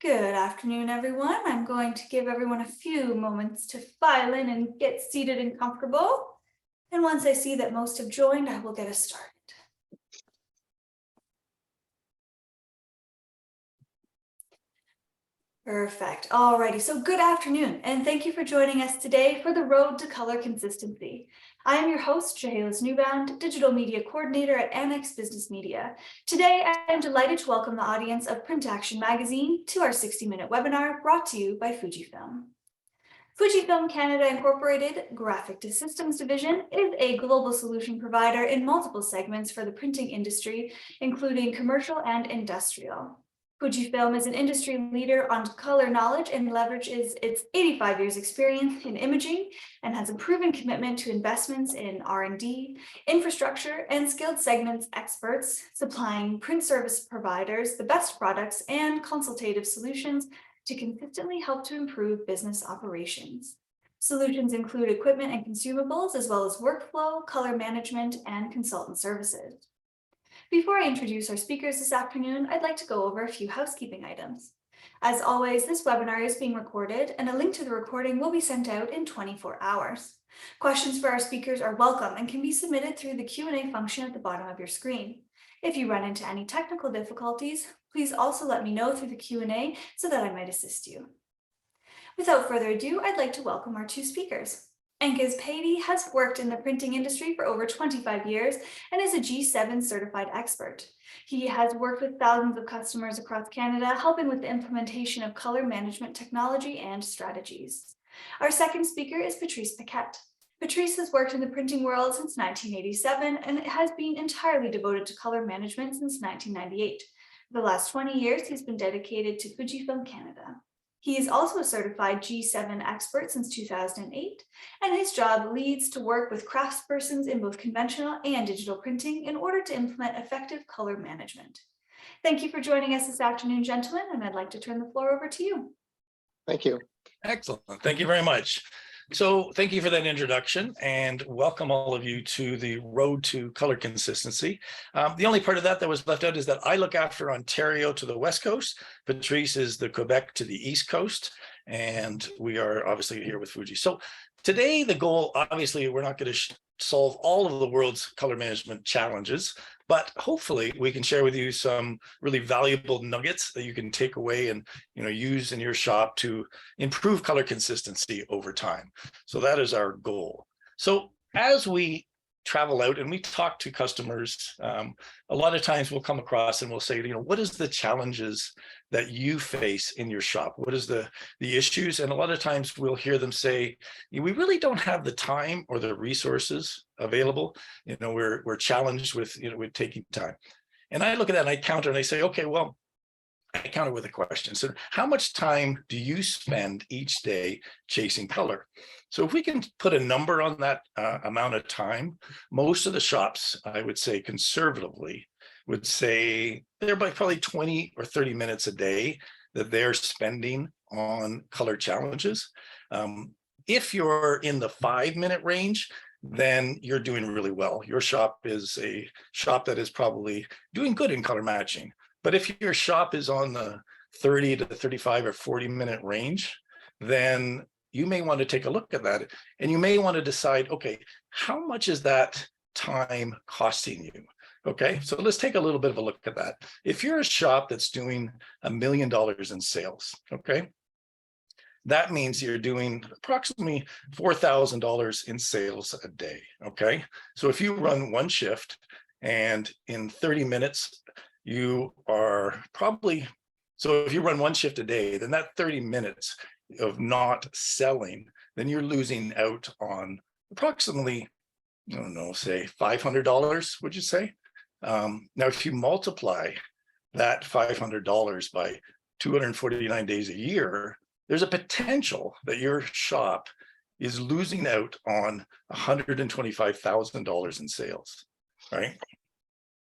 Good afternoon, everyone. I'm going to give everyone a few moments to file in and get seated and comfortable. And once I see that most have joined, I will get us started. Perfect. Alrighty, so good afternoon, and thank you for joining us today for the Road to Color Consistency. I am your host, Jahalis Newbound, Digital Media Coordinator at Annex Business Media. Today, I am delighted to welcome the audience of Print Action Magazine to our 60-minute webinar brought to you by Fujifilm. Fujifilm Canada Incorporated Graphic Systems Division is a global solution provider in multiple segments for the printing industry, including commercial and industrial. Fujifilm is an industry leader on color knowledge and leverages its 85 years experience in imaging and has a proven commitment to investments in R&D, infrastructure, and skilled segments experts, supplying print service providers the best products and consultative solutions to consistently help to improve business operations. Solutions include equipment and consumables, as well as workflow, color management, and consultant services. Before I introduce our speakers this afternoon, I'd like to go over a few housekeeping items. As always, this webinar is being recorded, and a link to the recording will be sent out in 24 hours. Questions for our speakers are welcome and can be submitted through the Q&A function at the bottom of your screen. If you run into any technical difficulties, please also let me know through the Q&A so that I might assist you. Without further ado, I'd like to welcome our two speakers. Angus Pady has worked in the printing industry for over 25 years and is a G7 certified expert. He has worked with thousands of customers across Canada, helping with the implementation of color management technology and strategies. Our second speaker is Patrice Paquette. Patrice has worked in the printing world since 1987 and has been entirely devoted to color management since 1998. For the last 20 years, he's been dedicated to Fujifilm Canada. He is also a certified G7 expert since 2008, and his job leads to work with craftspersons in both conventional and digital printing in order to implement effective color management. Thank you for joining us this afternoon, gentlemen, and I'd like to turn the floor over to you. Thank you. Excellent. Thank you very much. So thank you for that introduction and welcome all of you to the Road to Color Consistency. The only part of that was left out is that I look after Ontario to the West Coast. Patrice is the Quebec to the East Coast, and we are obviously here with Fuji. So today the goal, obviously, we're not going to solve all of the world's color management challenges, but hopefully we can share with you some really valuable nuggets that you can take away and use in your shop to improve color consistency over time. So that is our goal. So as we travel out and we talk to customers, a lot of times we'll come across and we'll say, what is the challenges that you face in your shop? What is the issues? And a lot of times we'll hear them say, we really don't have the time or the resources available. We're challenged with taking time. And I look at that and I counter and I say, okay, well, I counter with a question. So how much time do you spend each day chasing color? So if we can put a number on that amount of time, most of the shops, I would say conservatively, would say they're by probably 20 or 30 minutes a day that they're spending on color challenges. If you're in the 5-minute range, then you're doing really well. Your shop is a shop that is probably doing good in color matching. But if your shop is on the 30 to 35 or 40-minute range, then you may want to take a look at that and you may want to decide, okay, how much is that time costing you? Okay, so let's take a little bit of a look at that. If you're a shop that's doing $1 million in sales, okay, that means you're doing approximately $4,000 in sales a day, okay? So if you run one shift and in 30 minutes, you are probably, so if you run one shift a day, then that 30 minutes of not selling, then you're losing out on approximately, I don't know, say $500, would you say? Now, if you multiply that $500 by 249 days a year, there's a potential that your shop is losing out on $125,000 in sales, right?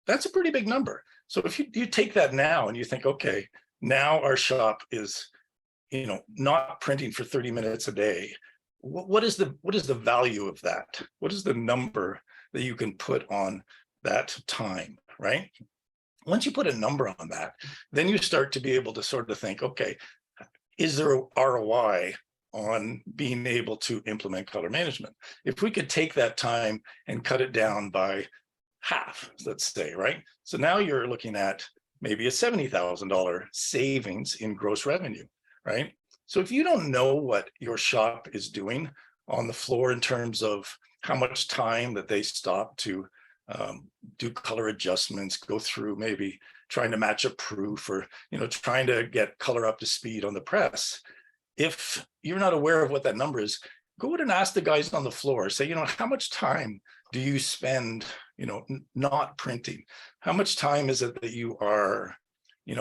That's a pretty big number. So if you take that now and you think, okay, now our shop is, not printing for 30 minutes a day, what is the value of that? What is the number that you can put on that time, right? Once you put a number on that, then you start to be able to sort of think, okay, is there a ROI on being able to implement color management? If we could take that time and cut it down by half, let's say, right? So now you're looking at maybe a $70,000 savings in gross revenue, right? So if you don't know what your shop is doing on the floor in terms of how much time that they stop to do color adjustments, go through maybe trying to match a proof, or trying to get color up to speed on the press, if you're not aware of what that number is, go ahead and ask the guys on the floor, say, how much time do you spend not printing? How much time is it that you are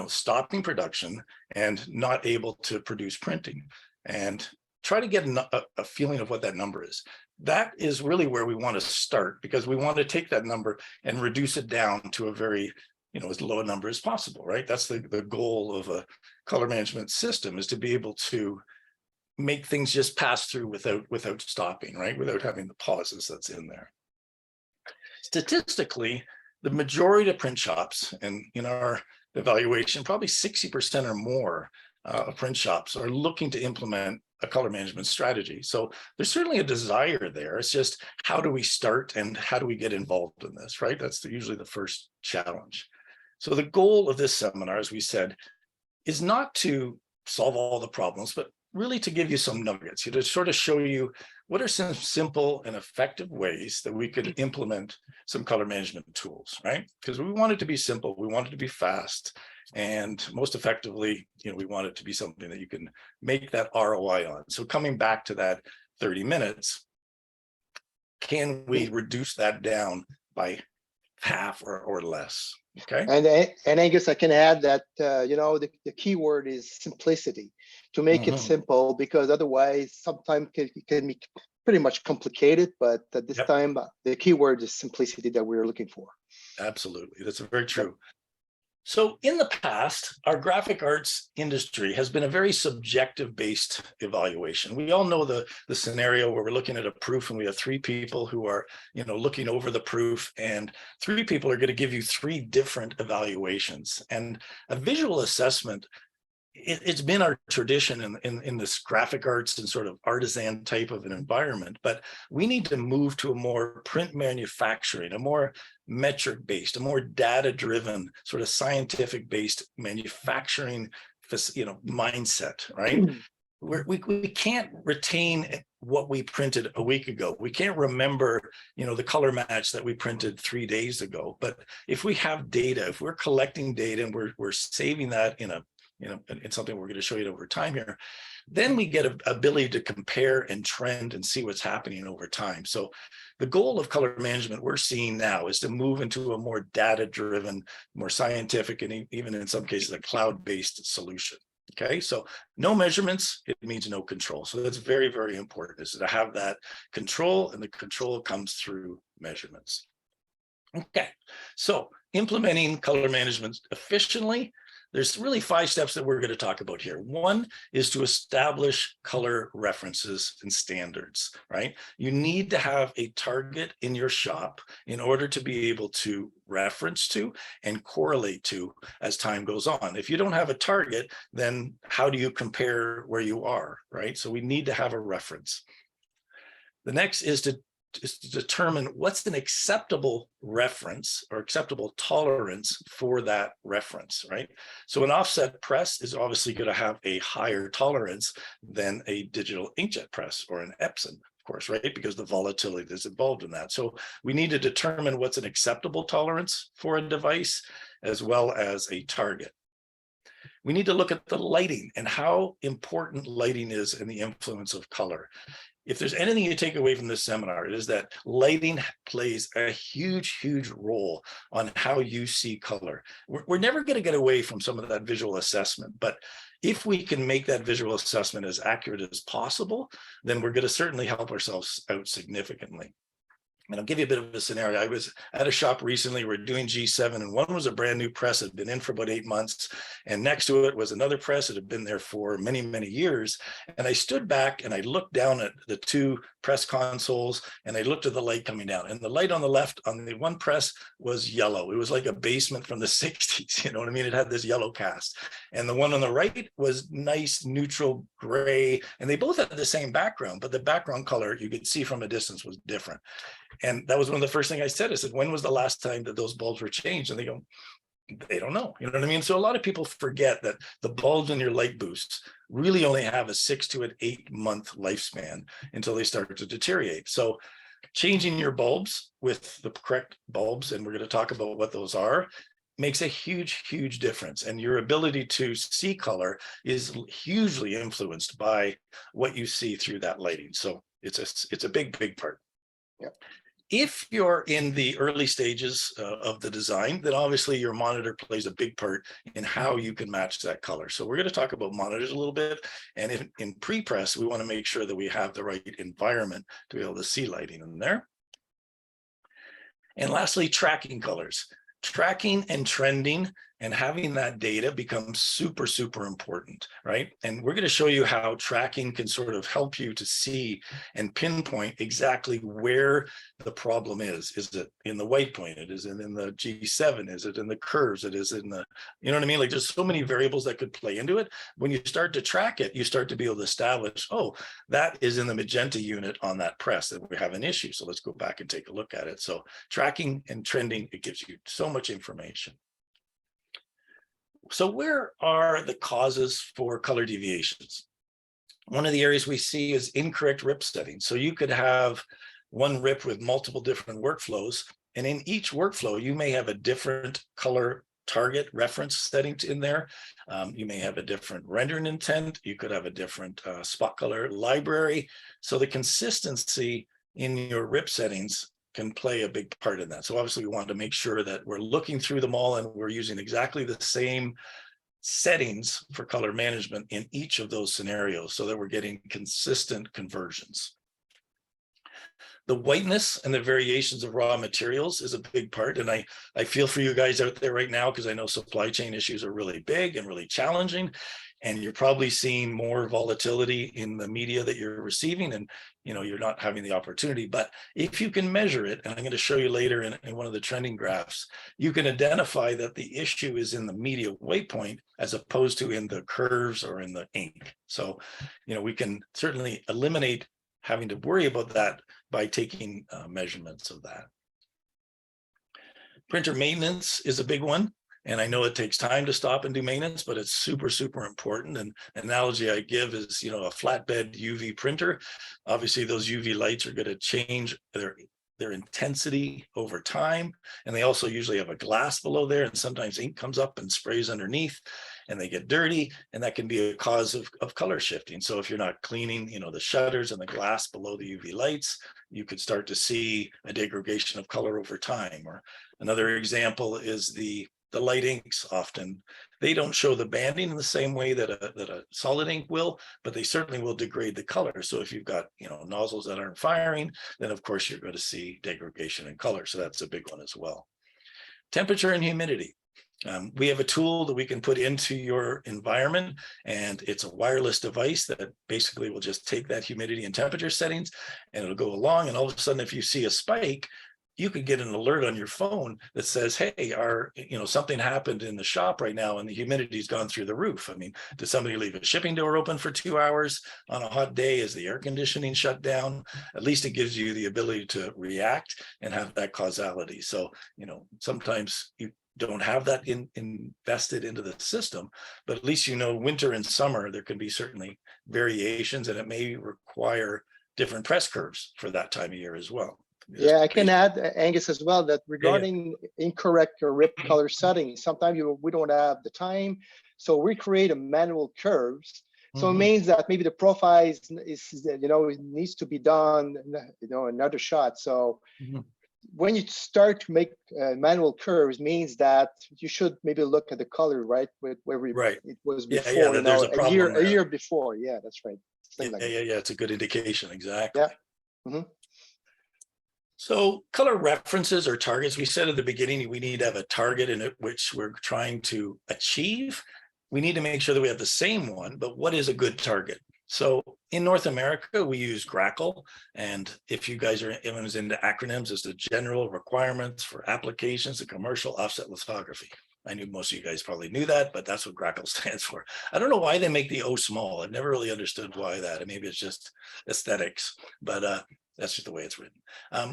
stopping production and not able to produce printing? And try to get a feeling of what that number is. That is really where we want to start, because we want to take that number and reduce it down to a very, as low a number as possible, right? That's the goal of a color management system, is to be able to make things just pass through without stopping, right? Without having the pauses that's in there. Statistically, the majority of print shops, and in our evaluation, probably 60% or more of print shops are looking to implement a color management strategy. So there's certainly a desire there. It's just, how do we start and how do we get involved in this, right? That's usually the first challenge. So the goal of this seminar, as we said, is not to solve all the problems, but really to give you some nuggets, to sort of show you what are some simple and effective ways that we could implement some color management tools, right? Because we want it to be simple, we want it to be fast, and most effectively, we want it to be something that you can make that ROI on. So coming back to that 30 minutes, can we reduce that down by half or less? Okay. And Angus, I can add that the key word is simplicity, to make it simple, because otherwise sometimes it can be pretty much complicated. But at this time, the key word is simplicity that we're looking for. Absolutely, that's very true. So in the past, our graphic arts industry has been a very subjective based evaluation. We all know the scenario where we're looking at a proof and we have three people who are, looking over the proof, and three people are going to give you three different evaluations. And a visual assessment, it's been our tradition in this graphic arts and sort of artisan type of an environment, but we need to move to a more print manufacturing, a more metric based, a more data driven, sort of scientific based manufacturing, mindset, right? We can't retain what we printed a week ago. We can't remember, the color match that we printed 3 days ago. But if we have data, if we're collecting data and we're saving that in something we're going to show you over time here, then we get an ability to compare and trend and see what's happening over time. So the goal of color management we're seeing now is to move into a more data-driven, more scientific, and even in some cases, a cloud-based solution. Okay, so no measurements, it means no control. So that's very, very important, is to have that control, and the control comes through measurements. Okay, so implementing color management efficiently, there's really 5 steps that we're going to talk about here. One is to establish color references and standards, right? You need to have a target in your shop in order to be able to reference to and correlate to as time goes on. If you don't have a target, then how do you compare where you are, right? So we need to have a reference. The next is to determine what's an acceptable reference or acceptable tolerance for that reference, right? So an offset press is obviously going to have a higher tolerance than a digital inkjet press or an Epson, of course, right? Because the volatility that's involved in that. So we need to determine what's an acceptable tolerance for a device, as well as a target. We need to look at the lighting and how important lighting is in the influence of color. If there's anything you take away from this seminar, it is that lighting plays a huge, huge role on how you see color. We're never going to get away from some of that visual assessment, but if we can make that visual assessment as accurate as possible, then we're going to certainly help ourselves out significantly. And I'll give you a bit of a scenario. I was at a shop recently, we're doing G7, and one was a brand new press that had been in for about 8 months. And next to it was another press that had been there for many, many years. And I stood back and I looked down at the two press consoles and I looked at the light coming down. And the light on the left on the one press was yellow. It was like a basement from the 60s, you know what I mean? It had this yellow cast. And the one on the right was nice, neutral gray. And they both had the same background, but the background color you could see from a distance was different. And that was one of the first things I said. I said, when was the last time that those bulbs were changed? And they go, they don't know. You know what I mean? So a lot of people forget that the bulbs in your light boosts really only have a 6 to an 8 month lifespan until they start to deteriorate. So changing your bulbs with the correct bulbs, and we're going to talk about what those are, makes a huge, huge difference. And your ability to see color is hugely influenced by what you see through that lighting. So it's a big, big part. Yep. If you're in the early stages of the design, then obviously your monitor plays a big part in how you can match that color. So we're going to talk about monitors a little bit. And in pre-press, we want to make sure that we have the right environment to be able to see lighting in there. And lastly, tracking colors. Tracking and trending and having that data becomes super, super important, right? And we're going to show you how tracking can sort of help you to see and pinpoint exactly where the problem is. Is it in the white point? Is it in the G7? Is it in the curves? It is in the, you know what I mean? Like there's so many variables that could play into it. When you start to track it, you start to be able to establish, oh, that is in the magenta unit on that press that we have an issue. So let's go back and take a look at it. So tracking and trending, it gives you so much information. So where are the causes for color deviations? One of the areas we see is incorrect RIP settings. So you could have one RIP with multiple different workflows, and in each workflow, you may have a different color target reference setting in there. You may have a different rendering intent. You could have a different spot color library. So the consistency in your RIP settings can play a big part in that. So obviously we want to make sure that we're looking through them all and we're using exactly the same settings for color management in each of those scenarios so that we're getting consistent conversions. The whiteness and the variations of raw materials is a big part. And I feel for you guys out there right now, because I know supply chain issues are really big and really challenging. And you're probably seeing more volatility in the media that you're receiving, and you know you're not having the opportunity. But if you can measure it, and I'm going to show you later in one of the trending graphs, you can identify that the issue is in the media white point as opposed to in the curves or in the ink. So, you know, we can certainly eliminate having to worry about that by taking measurements of that. Printer maintenance is a big one. And I know it takes time to stop and do maintenance, but it's super, super important. And an analogy I give is, you know, a flatbed UV printer. Obviously, those UV lights are going to change their intensity over time. And they also usually have a glass below there. And sometimes ink comes up and sprays underneath and they get dirty. And that can be a cause of color shifting. So if you're not cleaning, you know, the shutters and the glass below the UV lights, you could start to see a degradation of color over time. Or another example is the light inks. Often they don't show the banding in the same way that a solid ink will, but they certainly will degrade the color. So if you've got, you know, nozzles that aren't firing, then of course you're going to see degradation in color. So that's a big one as well. Temperature and humidity. We have a tool that we can put into your environment, and it's a wireless device that basically will just take that humidity and temperature settings, and it'll go along. And all of a sudden, if you see a spike, you could get an alert on your phone that says, hey, something happened in the shop right now and the humidity's gone through the roof. I mean, did somebody leave a shipping door open for 2 hours on a hot day? Is the air conditioning shut down? At least it gives you the ability to react and have that causality. So, you know, sometimes you don't have that invested into the system, but at least, you know, winter and summer, there can be certainly variations, and it may require different press curves for that time of year as well. Yeah, I can add, Angus, as well, that regarding incorrect or RIP color settings, sometimes we don't have the time, so we create a manual curves. So it means that maybe the profile is you know, it needs to be done, you know, another shot. So when you start to make manual curves, means that you should maybe look at the color, right, with where it was before, you know, a year before. Yeah, that's right. Yeah, it's a good indication. Exactly. Yeah. So color references or targets, we said at the beginning, we need to have a target in it which we're trying to achieve. We need to make sure that we have the same one, but what is a good target? So in North America, we use Grackle. And if you guys are anyone's into acronyms, it's the general requirements for applications of commercial offset lithography. I knew most of you guys probably knew that, but that's what Grackle stands for. I don't know why they make the O small. I've never really understood why that. Maybe it's just aesthetics, but that's just the way it's written.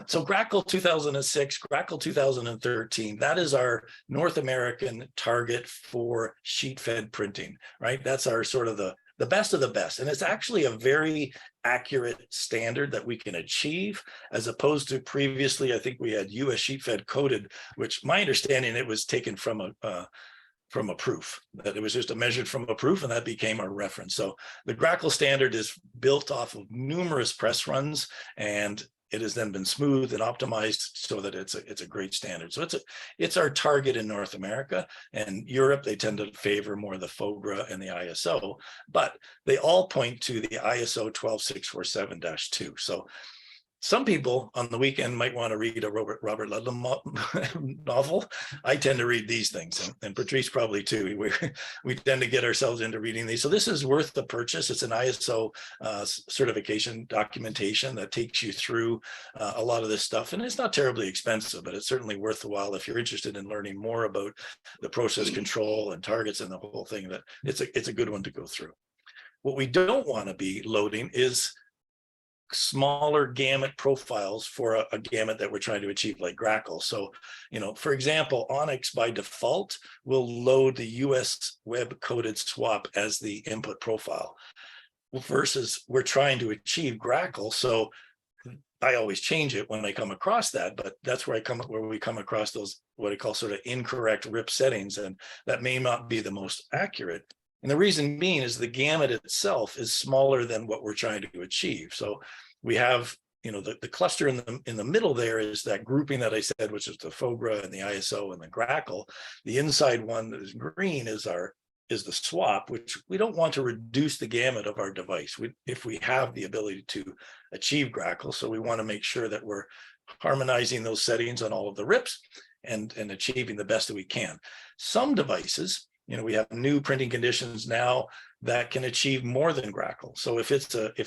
So Grackle 2006, Grackle 2013, that is our North American target for sheet fed printing, right? That's our sort of the best of the best. And it's actually a very accurate standard that we can achieve, as opposed to previously, I think we had US sheet fed coded, which my understanding, it was taken from a proof, that it was just measured from a proof, and that became our reference. So the Grackle standard is built off of numerous press runs, and it has then been smoothed and optimized so that it's a great standard. So it's our target in North America. And Europe, they tend to favor more the FOGRA and the ISO, but they all point to the ISO 12647-2. So some people on the weekend might want to read a Robert Ludlum novel. I tend to read these things, and Patrice probably too. We tend to get ourselves into reading these. So this is worth the purchase. It's an ISO certification documentation that takes you through a lot of this stuff, and it's not terribly expensive, but it's certainly worthwhile if you're interested in learning more about the process control and targets and the whole thing. That it's a good one to go through. What we don't want to be loading is smaller gamut profiles for a gamut that we're trying to achieve, like Grackle. So, for example, Onyx by default will load the US web coded swap as the input profile, versus we're trying to achieve Grackle. So I always change it when I come across that, but that's where we come across those, what I call sort of incorrect RIP settings, and that may not be the most accurate. And the reason being is the gamut itself is smaller than what we're trying to achieve. So we have, the cluster in the middle there is that grouping that I said, which is the FOGRA and the ISO and the Grackle. The inside one that is green is the swap, which we don't want to reduce the gamut of our device if we have the ability to achieve Grackle. So we want to make sure that we're harmonizing those settings on all of the RIPs and achieving the best that we can. Some devices, we have new printing conditions now that can achieve more than Grackle. So if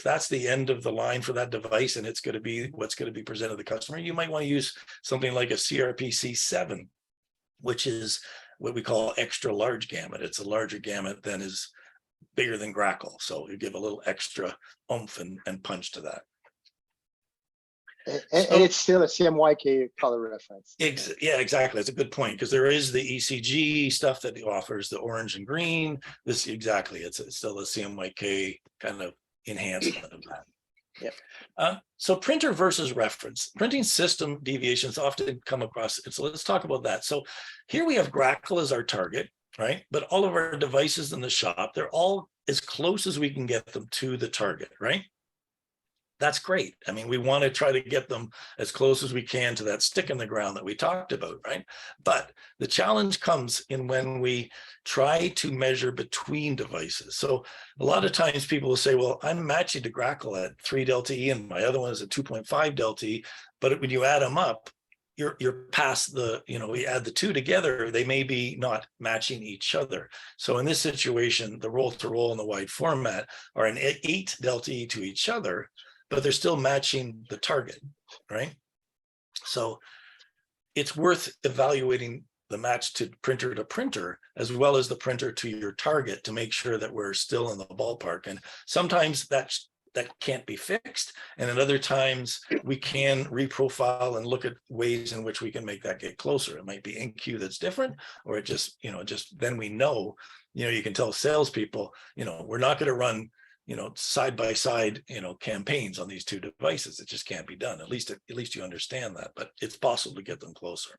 that's the end of the line for that device and it's going to be what's going to be presented to the customer, you might want to use something like a CRPC 7, which is what we call extra large gamut. It's a larger gamut than is bigger than Grackle. So you give a little extra oomph and punch to that. And it's still a CMYK color reference. Yeah, exactly. That's a good point, because there is the ECG stuff that it offers, the orange and green. It's still a CMYK kind of enhancement of that. Yep. So printer versus reference. Printing system deviations often come across. So let's talk about that. So here we have Grackle as our target, right? But all of our devices in the shop, they're all as close as we can get them to the target, right? That's great. I mean, we want to try to get them as close as we can to that stick in the ground that we talked about, right? But the challenge comes in when we try to measure between devices. So a lot of times people will say, well, I'm matching to Grackle at 3 delta E and my other one is at 2.5 delta E. But when you add them up, you're past we add the two together, they may be not matching each other. So in this situation, the roll to roll and the wide format are an 8 delta E to each other, but they're still matching the target, right? So it's worth evaluating the match to printer as well as the printer to your target to make sure that we're still in the ballpark. And sometimes that can't be fixed. And at other times we can reprofile and look at ways in which we can make that get closer. It might be InQ that's different, or it just then we know, you can tell salespeople, we're not going to run side by side, campaigns on these two devices. It just can't be done. At least you understand that, but it's possible to get them closer.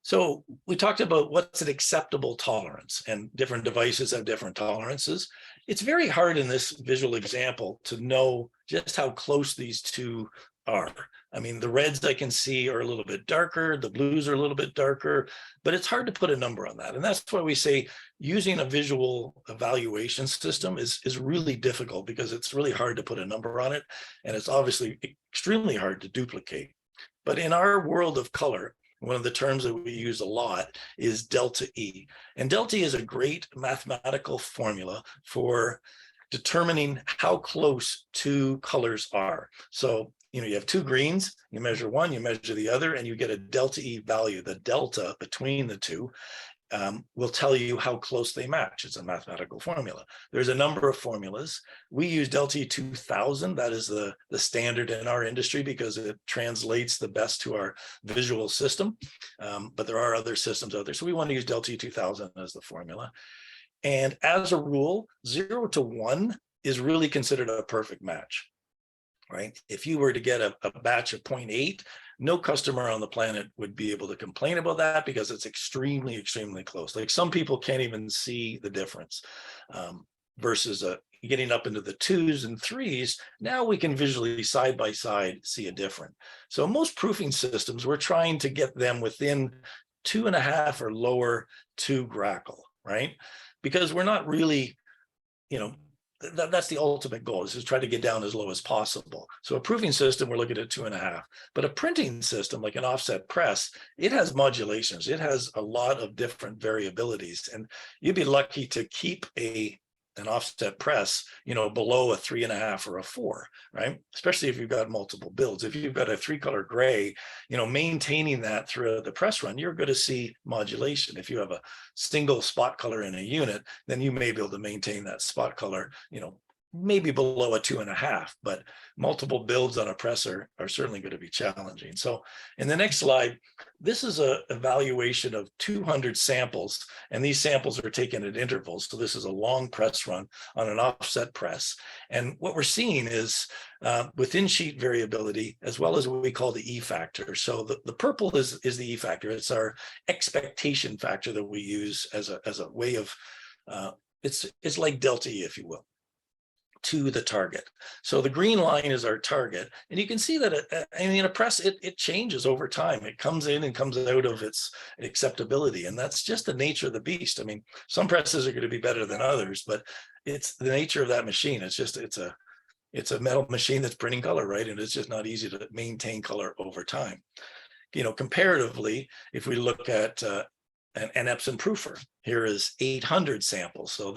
So we talked about what's an acceptable tolerance, and different devices have different tolerances. It's very hard in this visual example to know just how close these two are. I mean, the reds I can see are a little bit darker, the blues are a little bit darker, but it's hard to put a number on that. And that's why we say using a visual evaluation system is really difficult, because it's really hard to put a number on it. And it's obviously extremely hard to duplicate. But in our world of color, one of the terms that we use a lot is delta E. And delta E is a great mathematical formula for determining how close two colors are. So, you have two greens, you measure one, you measure the other, and you get a delta E value. The delta between the two will tell you how close they match. It's a mathematical formula. There's a number of formulas. We use delta E 2000. That is the standard in our industry, because it translates the best to our visual system. But there are other systems out there. So we want to use delta E 2000 as the formula. And as a rule, 0 to 1 is really considered a perfect match, right? If you were to get a batch of 0.8, no customer on the planet would be able to complain about that, because it's extremely, extremely close. Like, some people can't even see the difference, versus getting up into the 2s and 3s. Now we can visually side by side see a difference. So most proofing systems, we're trying to get them within 2.5 or lower to grackle, right? Because we're not really, that's the ultimate goal, is to try to get down as low as possible. So a proofing system, we're looking at 2.5, but a printing system like an offset press, it has modulations. It has a lot of different variabilities, and you'd be lucky to keep an offset press, below a 3.5 or a 4, right? Especially if you've got multiple builds. If you've got a 3-color gray, maintaining that through the press run, you're going to see modulation. If you have a single spot color in a unit, then you may be able to maintain that spot color, maybe below a 2.5, but multiple builds on a presser are certainly going to be challenging. So in the next slide, this is an evaluation of 200 samples, and these samples are taken at intervals. So this is a long press run on an offset press. And what we're seeing is within sheet variability, as well as what we call the E factor. So the purple is the E factor. It's our expectation factor that we use as a way of, it's like delta E, if you will, to the target. So the green line is our target, and you can see that in a press, it changes over time. It comes in and comes out of its acceptability, and that's just the nature of the beast. I mean, some presses are going to be better than others, but it's the nature of that machine. It's a metal machine that's printing color, right? And it's just not easy to maintain color over time. Comparatively, if we look at an Epson proofer, here is 800 samples. So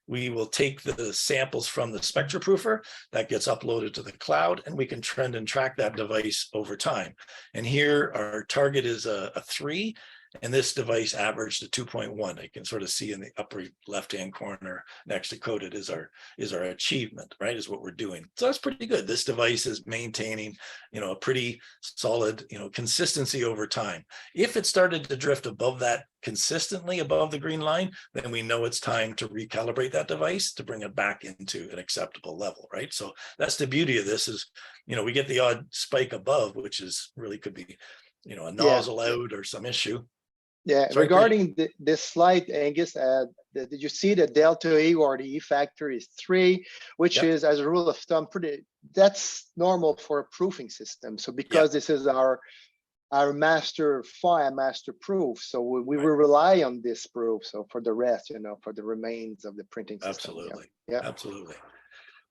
we will take the samples from the SpectraProofer that gets uploaded to the cloud, and we can trend and track that device over time. And here our target is a 3, and this device averaged a 2.1. You can sort of see in the upper left-hand corner next to coded is our achievement, right? Is what we're doing. So that's pretty good. This device is maintaining, a pretty solid, consistency over time. If it started to drift above that, consistently above the green line, then we know it's time to recalibrate that device to bring it back into an acceptable level, right? So that's the beauty of this is, we get the odd spike above, which is really could be, a nozzle out or some issue. Yeah, Sorry, regarding this slide, Angus, did you see the delta E, or the E factor is 3, which is, as a rule of thumb, that's normal for a proofing system. So because this is our master file, master proof, so we will rely on this proof. So for the rest, for the remains of the printing system. Absolutely. Yeah. Absolutely.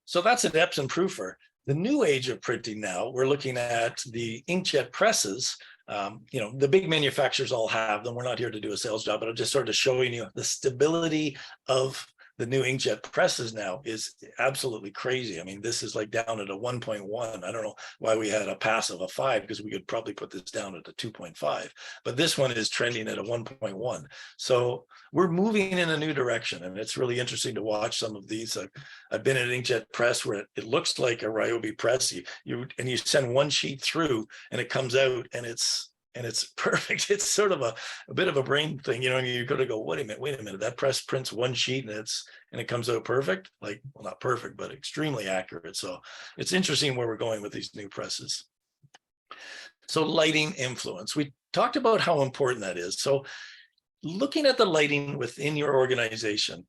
So that's an Epson proofer. The new age of printing now, we're looking at the inkjet presses. The big manufacturers all have them. We're not here to do a sales job, but I'm just sort of showing you the stability of the new inkjet presses now is absolutely crazy. I mean, this is like down at a 1.1. I don't know why we had a pass of a 5, because we could probably put this down at a 2.5, but this one is trending at a 1.1. So we're moving in a new direction, and it's really interesting to watch some of these. I've been at an inkjet press where it looks like a Ryobi press. You send one sheet through and it comes out and it's perfect. It's sort of a bit of a brain thing, and you got to go, wait a minute, that press prints one sheet and it comes out perfect, like, well, not perfect, but extremely accurate. So it's interesting where we're going with these new presses. So lighting influence, we talked about how important that is. So looking at the lighting within your organization,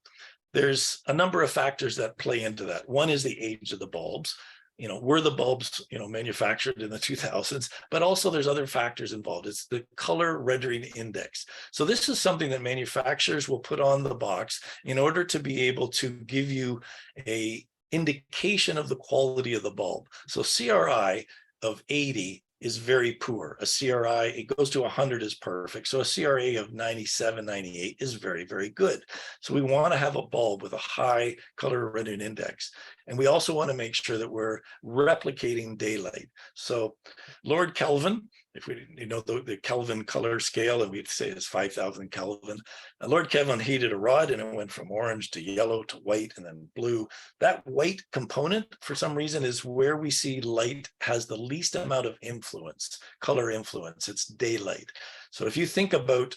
there's a number of factors that play into that. One is the age of the bulbs. were the bulbs, manufactured in the 2000s, but also there's other factors involved. It's the color rendering index. So this is something that manufacturers will put on the box in order to be able to give you a indication of the quality of the bulb. So CRI of 80 is very poor. A CRI, it goes to 100 is perfect. So a CRA of 97, 98 is very, very good. So we want to have a bulb with a high color rendering index. And we also want to make sure that we're replicating daylight. So Lord Kelvin, if we the Kelvin color scale, and we'd say it's 5,000 Kelvin. Lord Kelvin heated a rod and it went from orange to yellow to white and then blue. That white component, for some reason, is where we see light has the least amount of influence, color influence. It's daylight. So if you think about,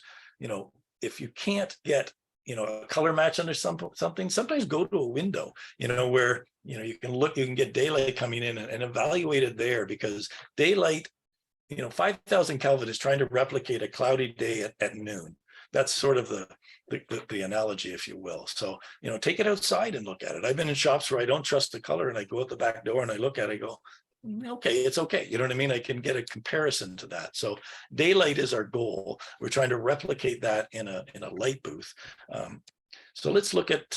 if you can't get a color match under something, sometimes go to a window, where, you can get daylight coming in and evaluate it there, because daylight, 5,000 Kelvin is trying to replicate a cloudy day at noon. That's sort of the analogy, if you will. So, take it outside and look at it. I've been in shops where I don't trust the color and I go out the back door and I look at it, I go, okay, it's okay. You know what I mean? I can get a comparison to that. So daylight is our goal. We're trying to replicate that in a light booth. So let's look at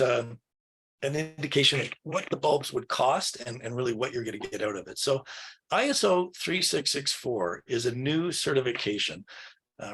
an indication of what the bulbs would cost and really what you're going to get out of it. So ISO 3664 is a new certification,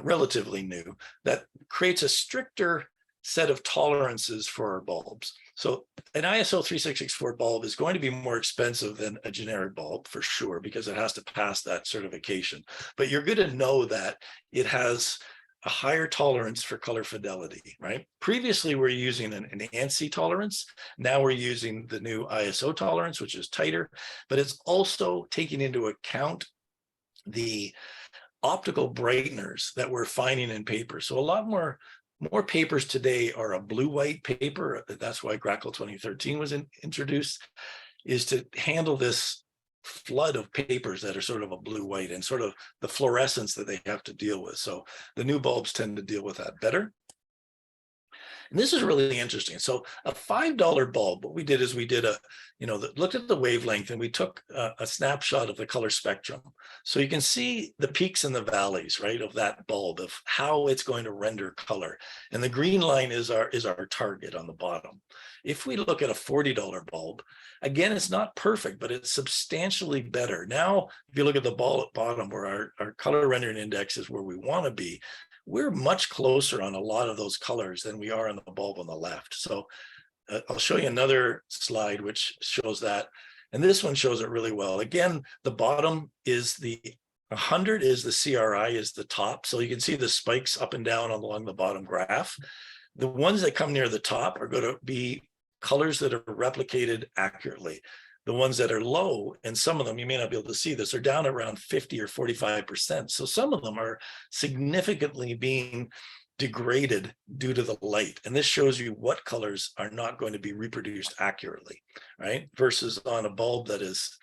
relatively new, that creates a stricter set of tolerances for our bulbs. So an ISO 3664 bulb is going to be more expensive than a generic bulb for sure, because it has to pass that certification. But you're going to know that it has a higher tolerance for color fidelity, right? Previously, we're using an ANSI tolerance. Now we're using the new ISO tolerance, which is tighter, but it's also taking into account the optical brighteners that we're finding in paper. So a lot more papers today are a blue-white paper. That's why Grackle 2013 was introduced, is to handle this flood of papers that are sort of a blue-white and sort of the fluorescence that they have to deal with. So the new bulbs tend to deal with that better. And this is really interesting. So a $5 bulb, what we did is we did looked at the wavelength and we took a snapshot of the color spectrum. So you can see the peaks and the valleys, right, of that bulb, of how it's going to render color. And the green line is our target on the bottom. If we look at a $40 bulb, again, it's not perfect, but it's substantially better. Now, if you look at the bottom where our color rendering index is where we want to be, we're much closer on a lot of those colors than we are on the bulb on the left. So I'll show you another slide which shows that. And this one shows it really well. Again, the bottom is 100 is the CRI is the top. So you can see the spikes up and down along the bottom graph. The ones that come near the top are going to be colors that are replicated accurately. The ones that are low, and some of them, you may not be able to see this, are down around 50 or 45%. So some of them are significantly being degraded due to the light. And this shows you what colors are not going to be reproduced accurately, right? Versus on a bulb that is,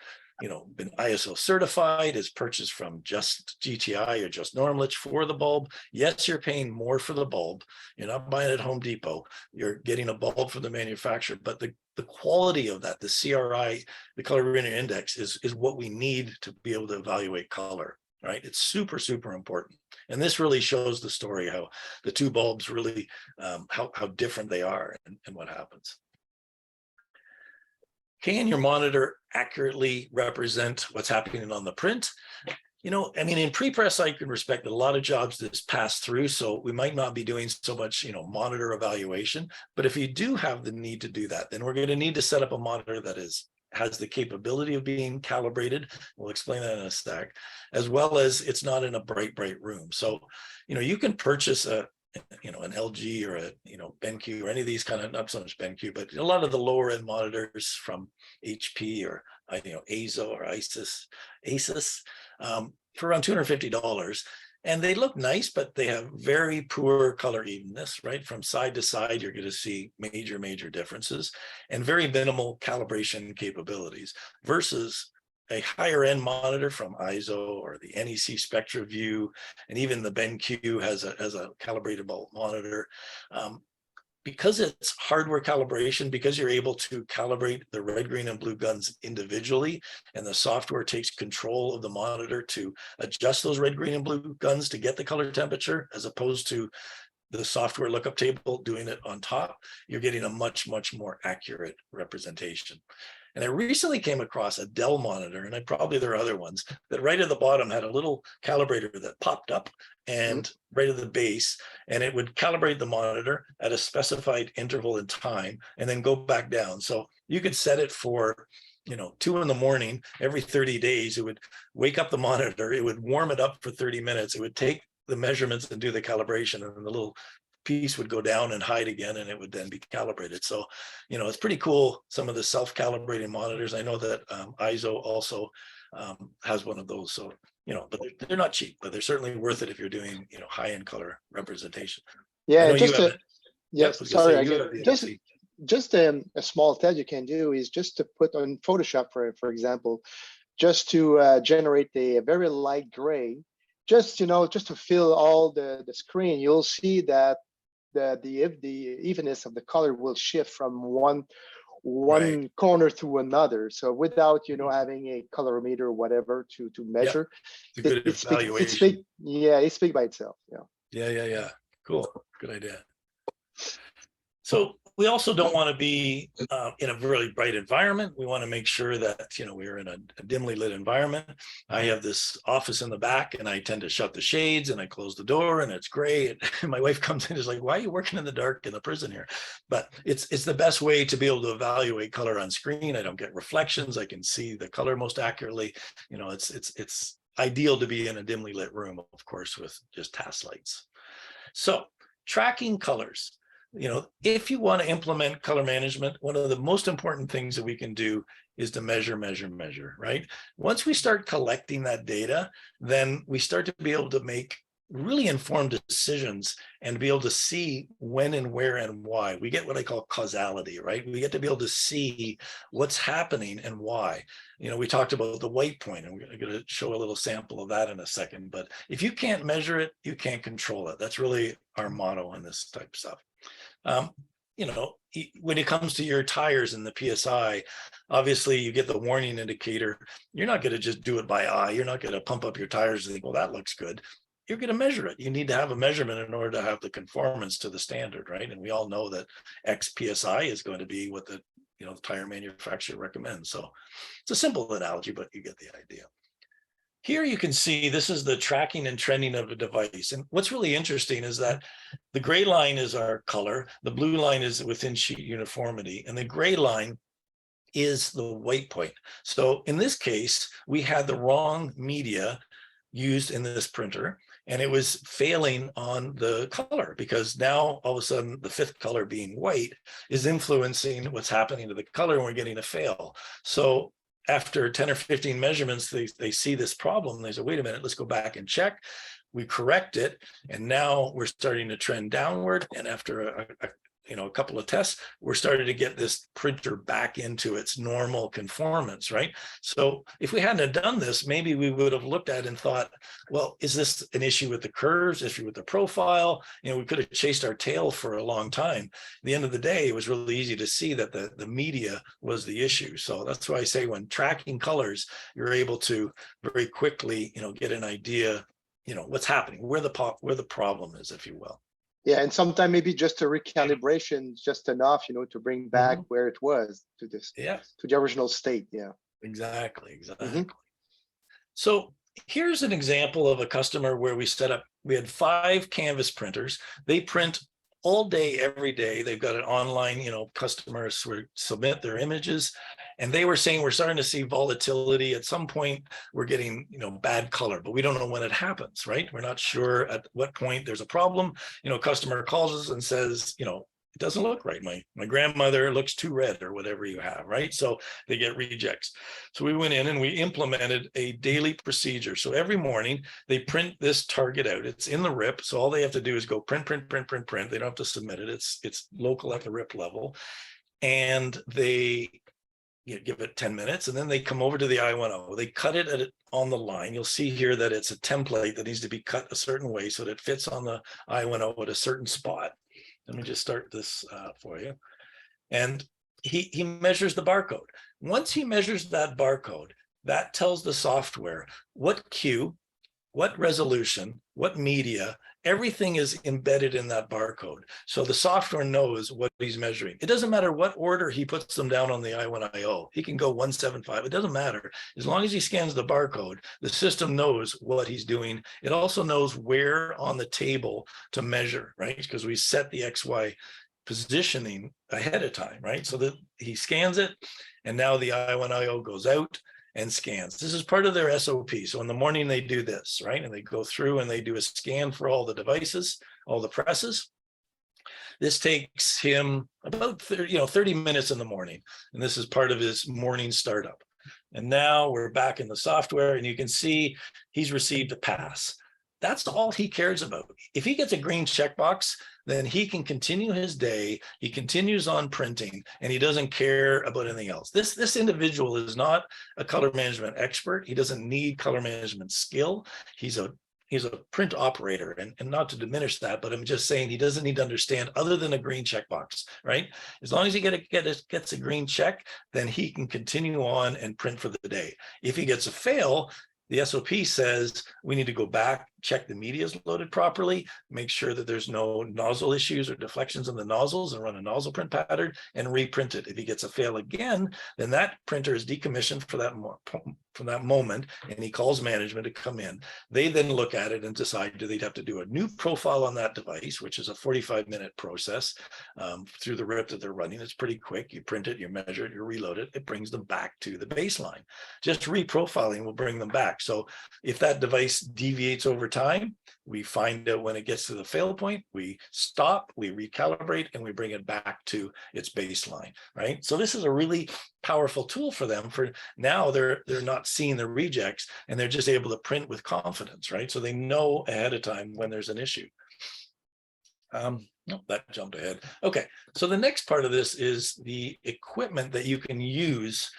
been ISO certified, is purchased from just GTI or just Normlich for the bulb. Yes, you're paying more for the bulb. You're not buying it at Home Depot. You're getting a bulb from the manufacturer, but the quality of that, the CRI, the color rendering index, is what we need to be able to evaluate color, right? It's super, super important. And this really shows the story, how the two bulbs really, how different they are and what happens. Can your monitor accurately represent what's happening on the print? In pre-press, I can respect that a lot of jobs this pass through, so we might not be doing so much, monitor evaluation. But if you do have the need to do that, then we're going to need to set up a monitor that has the capability of being calibrated. We'll explain that in a sec, as well as it's not in a bright room. So, you can purchase an LG or a BenQ or any of these kind of, not so much BenQ, but a lot of the lower end monitors from HP or ASO or Asus for around $250. And they look nice, but they have very poor color evenness, right? From side to side, you're going to see major differences and very minimal calibration capabilities versus a higher end monitor from ISO or the NEC SpectraView, and even the BenQ has a calibratable monitor. because it's hardware calibration, because you're able to calibrate the red, green, and blue guns individually, and the software takes control of the monitor to adjust those red, green, and blue guns to get the color temperature, as opposed to the software lookup table doing it on top, you're getting a much, much more accurate representation. And I recently came across a Dell monitor, and probably there are other ones, that right at the bottom had a little calibrator that popped up and right at the base, and it would calibrate the monitor at a specified interval in time and then go back down. So you could set it for 2 in the morning, every 30 days, it would wake up the monitor, it would warm it up for 30 minutes, it would take the measurements and do the calibration, and the little piece would go down and hide again, and it would then be calibrated. So, it's pretty cool. Some of the self-calibrating monitors, I know that ISO also has one of those. So, but they're not cheap, but they're certainly worth it if you're doing, high-end color representation. Yeah, just a small test you can do is just to put on Photoshop, for example, just to generate a very light gray, just to fill all the screen. You'll see that the evenness of the color will shift from one corner to another. So without having a colorimeter or whatever to measure, it's a good evaluation. It speaks by itself. Yeah. Cool. Good idea. So we also don't want to be in a really bright environment. We want to make sure that, we're in a dimly lit environment. I have this office in the back, and I tend to shut the shades and I close the door, and it's gray. And my wife comes in and is like, why are you working in the dark in the prison here? But it's the best way to be able to evaluate color on screen. I don't get reflections. I can see the color most accurately. It's ideal to be in a dimly lit room, of course, with just task lights. So tracking colors. If you want to implement color management, one of the most important things that we can do is to measure, right? Once we start collecting that data, then we start to be able to make really informed decisions and be able to see when and where and why. We get what I call causality, right? We get to be able to see what's happening and why. We talked about the white point, and we're going to show a little sample of that in a second. But if you can't measure it, you can't control it. That's really our motto on this type of stuff. When it comes to your tires and the PSI, obviously you get the warning indicator. You're not going to just do it by eye. You're not going to pump up your tires and think, well, that looks good. You're going to measure it. You need to have a measurement in order to have the conformance to the standard, right? And we all know that X PSI is going to be what the tire manufacturer recommends. So it's a simple analogy, but you get the idea. Here you can see this is the tracking and trending of the device. And what's really interesting is that the gray line is our color, the blue line is within sheet uniformity, and the gray line is the white point. So in this case, we had the wrong media used in this printer, and it was failing on the color, because now all of a sudden the fifth color, being white, is influencing what's happening to the color, and we're getting a fail. So after 10 or 15 measurements, they see this problem. They say, wait a minute, let's go back and check. We correct it, and now we're starting to trend downward. And after a couple of tests, we're starting to get this printer back into its normal conformance, right? So if we hadn't done this, maybe we would have looked at it and thought, well, is this an issue with the curves, issue with the profile? We could have chased our tail for a long time. At the end of the day, it was really easy to see that the media was the issue. So that's why I say when tracking colors, you're able to very quickly, get an idea, what's happening, where the problem is, if you will. Yeah, and sometimes maybe just a recalibration, just enough, to bring back where it was to the original state. Yeah, exactly. So here's an example of a customer where we had 5 canvas printers. They print all day, every day. They've got an online, customers submit their images, and they were saying, we're starting to see volatility. At some point, we're getting, bad color, but we don't know when it happens, right? We're not sure at what point there's a problem. Customer calls us and says, it doesn't look right. My grandmother looks too red, or whatever you have, right? So they get rejects. So we went in and we implemented a daily procedure. So every morning they print this target out. It's in the RIP. So all they have to do is go print. They don't have to submit it. It's local at the RIP level. And they give it 10 minutes, and then they come over to the I10. They cut it on the line. You'll see here that it's a template that needs to be cut a certain way so that it fits on the I10 at a certain spot. Let me just start this for you. And he measures the barcode. Once he measures that barcode, that tells the software what Q, what resolution, what media, everything is embedded in that barcode. So the software knows what he's measuring. It doesn't matter what order he puts them down on the I1IO. He can go 175. It doesn't matter. As long as he scans the barcode, the system knows what he's doing. It also knows where on the table to measure, right? Because we set the XY positioning ahead of time, right? So that he scans it, and now the I1IO goes out and scans. This is part of their SOP. So in the morning they do this, right? And they go through and they do a scan for all the devices, all the presses. This takes him about 30 minutes in the morning. And this is part of his morning startup. And now we're back in the software, and you can see he's received a pass. That's all he cares about. If he gets a green checkbox, then he can continue his day. He continues on printing, and he doesn't care about anything else. This individual is not a color management expert. He doesn't need color management skill. He's a print operator, and not to diminish that, but I'm just saying he doesn't need to understand other than a green checkbox, right? As long as he gets a green check, then he can continue on and print for the day. If he gets a fail, the SOP says we need to go back, check the media is loaded properly, make sure that there's no nozzle issues or deflections in the nozzles, and run a nozzle print pattern and reprint it. If he gets a fail again, then that printer is decommissioned for that moment, and he calls management to come in. They then look at it and decide, do they have to do a new profile on that device, which is a 45-minute process through the rip that they're running. It's pretty quick. You print it, you measure it, you reload it. It brings them back to the baseline. Just reprofiling will bring them back. So if that device deviates over time, we find out when it gets to the fail point, we stop, we recalibrate, and we bring it back to its baseline, right? So this is a really powerful tool for them. For now, they're not seeing the rejects, and they're just able to print with confidence, right? So they know ahead of time when there's an issue. No, that jumped ahead. Okay, so the next part of this is the equipment that you can use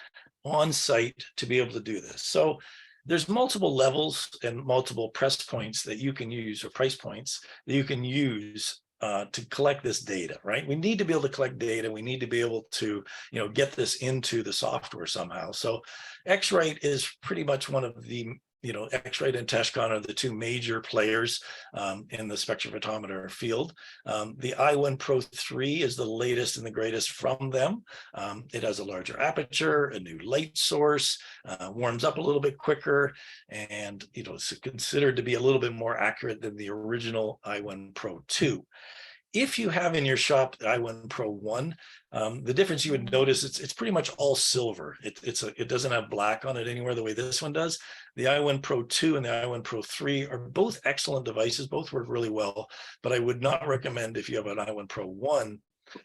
on site to be able to do this. So there's multiple levels and multiple press points that you can use, or price points that you can use to collect this data, right? We need to be able to collect data. We need to be able to, get this into the software somehow. So X-Rite is pretty much one of the, X-Rite and Teshcon are the two major players in the spectrophotometer field. The i1 Pro 3 is the latest and the greatest from them. It has a larger aperture, a new light source, warms up a little bit quicker, and it's considered to be a little bit more accurate than the original i1 Pro 2. If you have in your shop the i1 Pro 1, the difference you would notice, it's pretty much all silver. It doesn't have black on it anywhere the way this one does. The i1 Pro 2 and the i1 Pro 3 are both excellent devices. Both work really well, but I would not recommend, if you have an i1 Pro 1,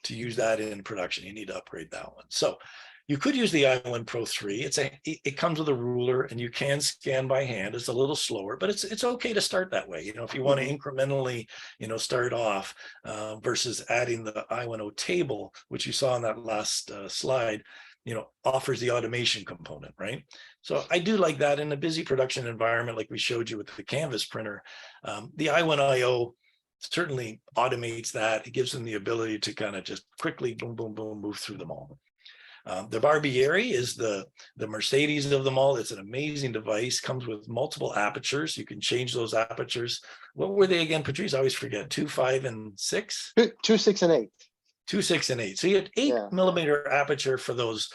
to use that in production. You need to upgrade that one. So you could use the i1 Pro 3. It comes with a ruler, and you can scan by hand. It's a little slower, but it's okay to start that way. If you want to incrementally, start off versus adding the i1O table, which you saw on that last slide, offers the automation component, right? So I do like that in a busy production environment, like we showed you with the Canvas printer. The i1IO certainly automates that. It gives them the ability to kind of just quickly, boom, boom, boom, move through them all. The Barbieri is the Mercedes of them all. It's an amazing device, comes with multiple apertures. You can change those apertures. What were they again, Patrice? I always forget. 2, 5, and 6? 2, 6, and 8. 2, 6, and 8. So you had 8-millimeter aperture for those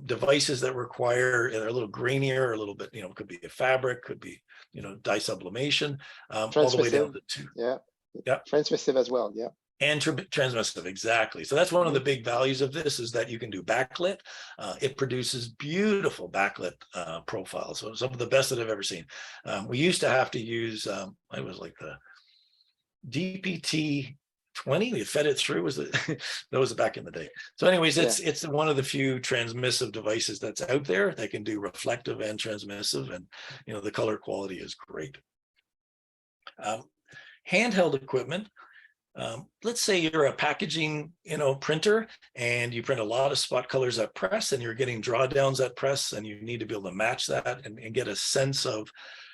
devices that require, they're a little grainier, or a little bit, could be a fabric, could be, dye sublimation, all the way down to 2. Yeah. Transmissive as well. Yeah. And transmissive, exactly. So that's one of the big values of this, is that you can do backlit. It produces beautiful backlit profiles. So some of the best that I've ever seen. We used to have to use, it was like the DPT 20. We fed it through. That was back in the day. So anyways, it's one of the few transmissive devices that's out there that can do reflective and transmissive, and the color quality is great. Handheld equipment. Let's say you're a packaging, printer, and you print a lot of spot colors at press, and you're getting drawdowns at press, and you need to be able to match that and get a sense of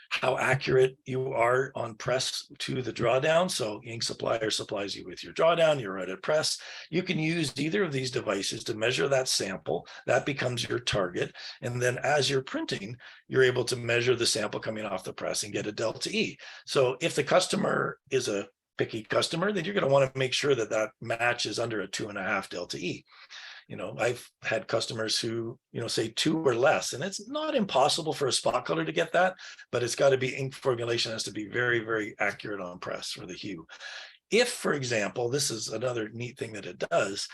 how accurate you are on press to the drawdown. So ink supplier supplies you with your drawdown, you're right at press. You can use either of these devices to measure that sample. That becomes your target. And then as you're printing, you're able to measure the sample coming off the press and get a delta E. So if the customer is a picky customer, then you're going to want to make sure that that match is under a 2.5 delta E. I've had customers who, say 2 or less, and it's not impossible for a spot color to get that, but it's got to be ink formulation has to be very, very accurate on press for the hue. If, for example, this is another neat thing that it does,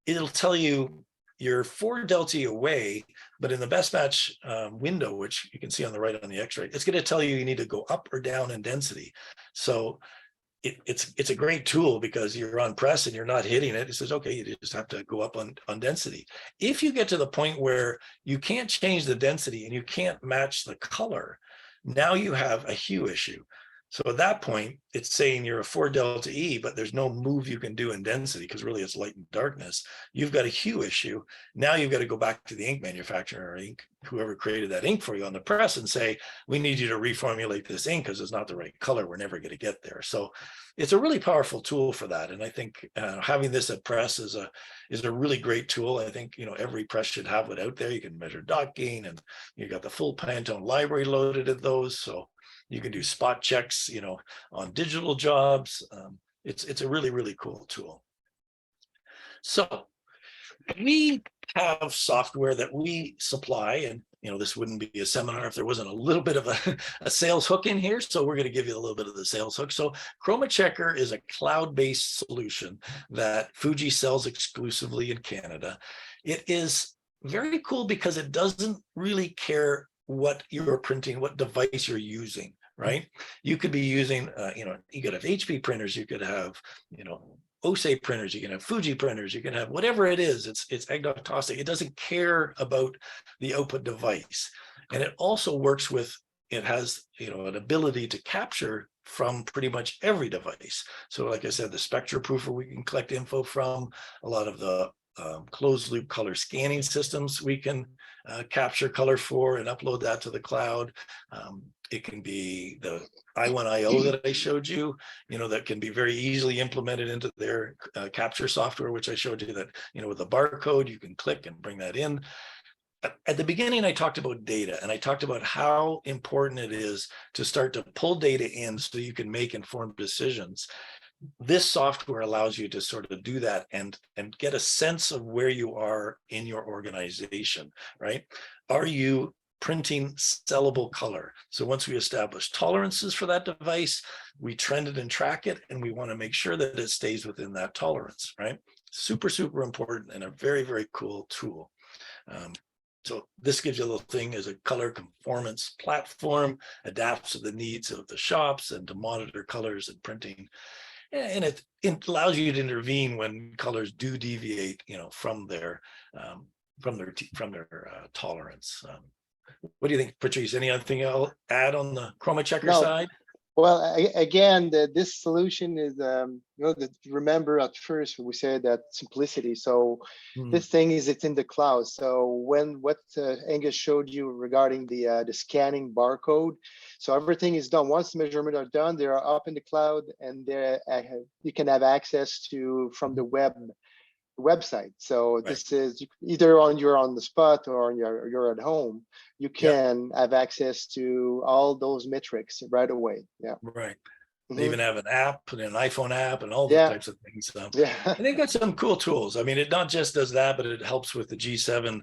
it'll tell you you're 4 delta E away, but in the best match window, which you can see on the right on the X-ray, it's going to tell you need to go up or down in density. So it's a great tool because you're on press and you're not hitting it. It says, okay, you just have to go up on density. If you get to the point where you can't change the density and you can't match the color, now you have a hue issue. So at that point, it's saying you're a 4 delta E, but there's no move you can do in density because really it's light and darkness. You've got a hue issue. Now you've got to go back to the ink manufacturer or ink, whoever created that ink for you on the press, and say, we need you to reformulate this ink because it's not the right color. We're never going to get there. So it's a really powerful tool for that. And I think having this at press is a really great tool. I think, every press should have it out there. You can measure dot gain, and you got the full Pantone library loaded at those. So you can do spot checks, on digital jobs. It's a really, really cool tool. So we have software that we supply, and this wouldn't be a seminar if there wasn't a little bit of a sales hook in here. So we're going to give you a little bit of the sales hook. So Chroma Checker is a cloud-based solution that Fuji sells exclusively in Canada. It is very cool because it doesn't really care what you're printing, what device you're using, right? You could be using, you could have HP printers, you could have, OSE printers, you can have Fuji printers, you can have whatever it is. It's agnostic. It doesn't care about the output device. And it also works with, it has, an ability to capture from pretty much every device. So like I said, the Spectra Proofer we can collect info from, a lot of the closed loop color scanning systems we can capture color for and upload that to the cloud. It can be the I1IO that I showed you, that can be very easily implemented into their capture software, which I showed you that, with the barcode, you can click and bring that in. At the beginning, I talked about data, and I talked about how important it is to start to pull data in so you can make informed decisions. This software allows you to sort of do that and get a sense of where you are in your organization, right? Are you printing sellable color? So once we establish tolerances for that device, we trend it and track it, and we want to make sure that it stays within that tolerance, right? Super, super important and a very, very cool tool. So this gives you a little thing as a color conformance platform, adapts to the needs of the shops and to monitor colors and printing. And it allows you to intervene when colors do deviate, from their tolerance. What do you think, Patrice? Any other thing I'll add on the Chroma Checker side? Well, again, this solution is, remember at first we said that simplicity. So this thing it's in the cloud. So what Angus showed you regarding the scanning barcode, so everything is done. Once the measurements are done, they are up in the cloud, and you can have access to from the website. So right. This is either you're on the spot or you're at home. You can have access to all those metrics right away. Yeah. Right. They even have an app and an iPhone app and all those types of things. And they've got some cool tools. I mean, it not just does that, but it helps with the G7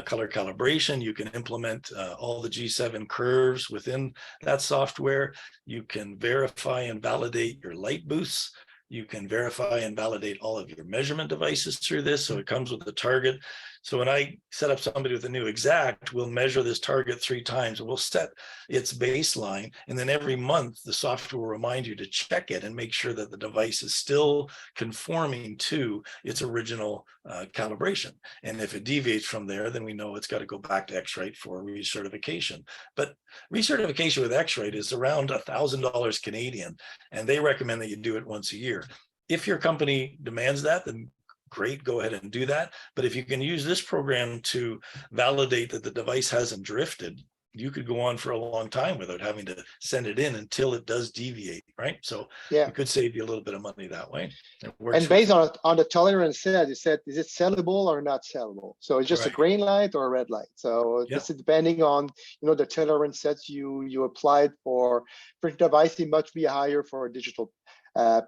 color calibration. You can implement all the G7 curves within that software. You can verify and validate your light boosts. You can verify and validate all of your measurement devices through this. So it comes with the target. So when I set up somebody with a new exact, we'll measure this target 3 times. And we'll set its baseline. And then every month, the software will remind you to check it and make sure that the device is still conforming to its original calibration. And if it deviates from there, then we know it's got to go back to X-Rite for recertification. But recertification with X-Rite is around $1,000 Canadian. And they recommend that you do it once a year. If your company demands that, then great, go ahead and do that. But if you can use this program to validate that the device hasn't drifted, you could go on for a long time without having to send it in until it does deviate, right? So Yeah. it could save you a little bit of money that way. And based on the tolerance set, you said, is it sellable or not sellable? So it's just a green light or a red light. So this is depending on, the tolerance sets you applied for print device. It must be higher for a digital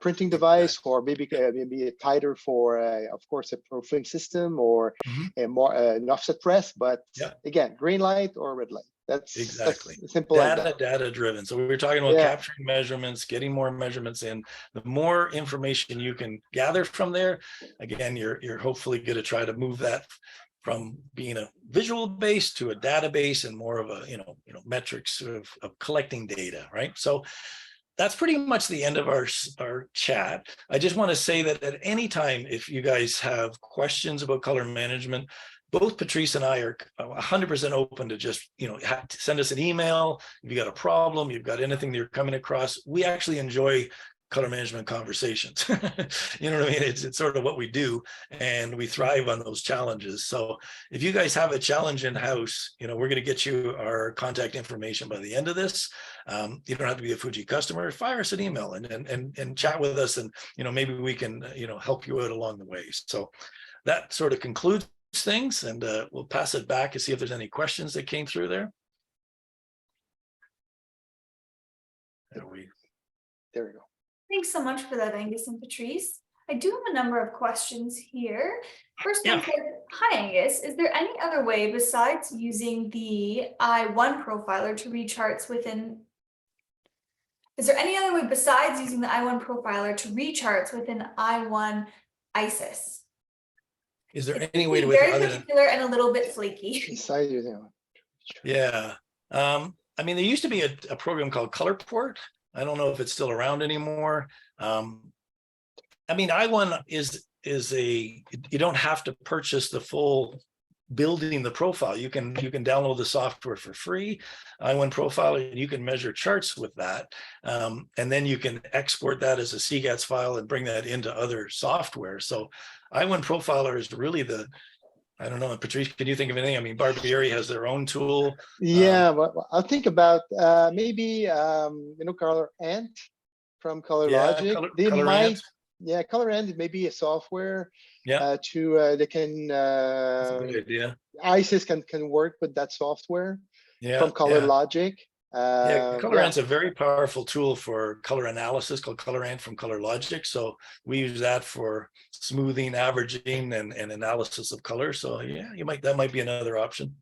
printing device, or maybe tighter for, of course, a proofing system or a more an offset press. But again, green light or red light. That's simple. Data driven. So we were talking about capturing measurements, getting more measurements in. The more information you can gather from there, again, you're hopefully going to try to move that from being a visual base to a database and more of a metrics of collecting data, right? So that's pretty much the end of our chat. I just want to say that at any time, if you guys have questions about color management, both Patrice and I are 100% open to just, send us an email. If you got a problem, you've got anything that you're coming across, we actually enjoy color management conversations. You know what I mean? It's sort of what we do, and we thrive on those challenges. So if you guys have a challenge in-house, we're going to get you our contact information by the end of this. You don't have to be a Fuji customer. Fire us an email and chat with us, and maybe we can help you out along the way. So that sort of concludes things, and we'll pass it back and see if there's any questions that came through there. There we go. Thanks so much for that, Angus and Patrice. I do have a number of questions here. First one says, hi Angus, is there any other way besides using the I1 profiler to read charts within I1 ISIS? Is there any way to very particular and a little bit flaky? Yeah. I mean, there used to be a program called Colorport. I don't know if it's still around anymore. I mean, I1 is you don't have to purchase the full building the profile. You can download the software for free, I1 Profiler, and you can measure charts with that. And then you can export that as a CGATS file and bring that into other software. So I1 Profiler is really I don't know, Patrice, can you think of anything? I mean, Barbieri has their own tool. Well, I'll think about maybe Color Ant from Color Logic. They might, Color Ant may be a software they can That's a good idea. ISIS can work with that software from Color Logic. Color Ant's a very powerful tool for color analysis called Color Ant from Color Logic. So we use that for smoothing, averaging, and analysis of color. So that might be another option.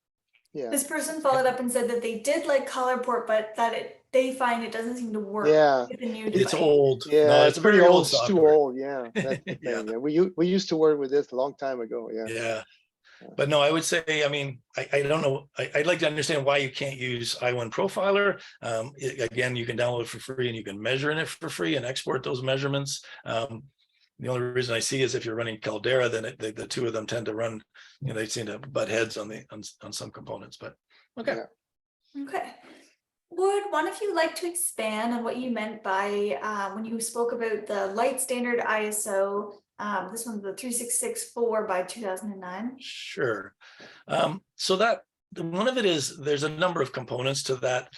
This person followed up and said that they did like Colorport, but that they find it doesn't seem to work with the new device. It's old. No, it's pretty old. It's too old. That's the thing. We used to work with this a long time ago. But no, I would say, I mean, I don't know. I'd like to understand why you can't use I1 Profiler. Again, you can download it for free and you can measure in it for free and export those measurements. The only reason I see is if you're running Caldera, then the two of them tend to run, they seem to butt heads on some components, but okay. Would one of you like to expand on what you meant by when you spoke about the light standard ISO? This one's the 3664 by 2009. Sure. So that one of it is there's a number of components to that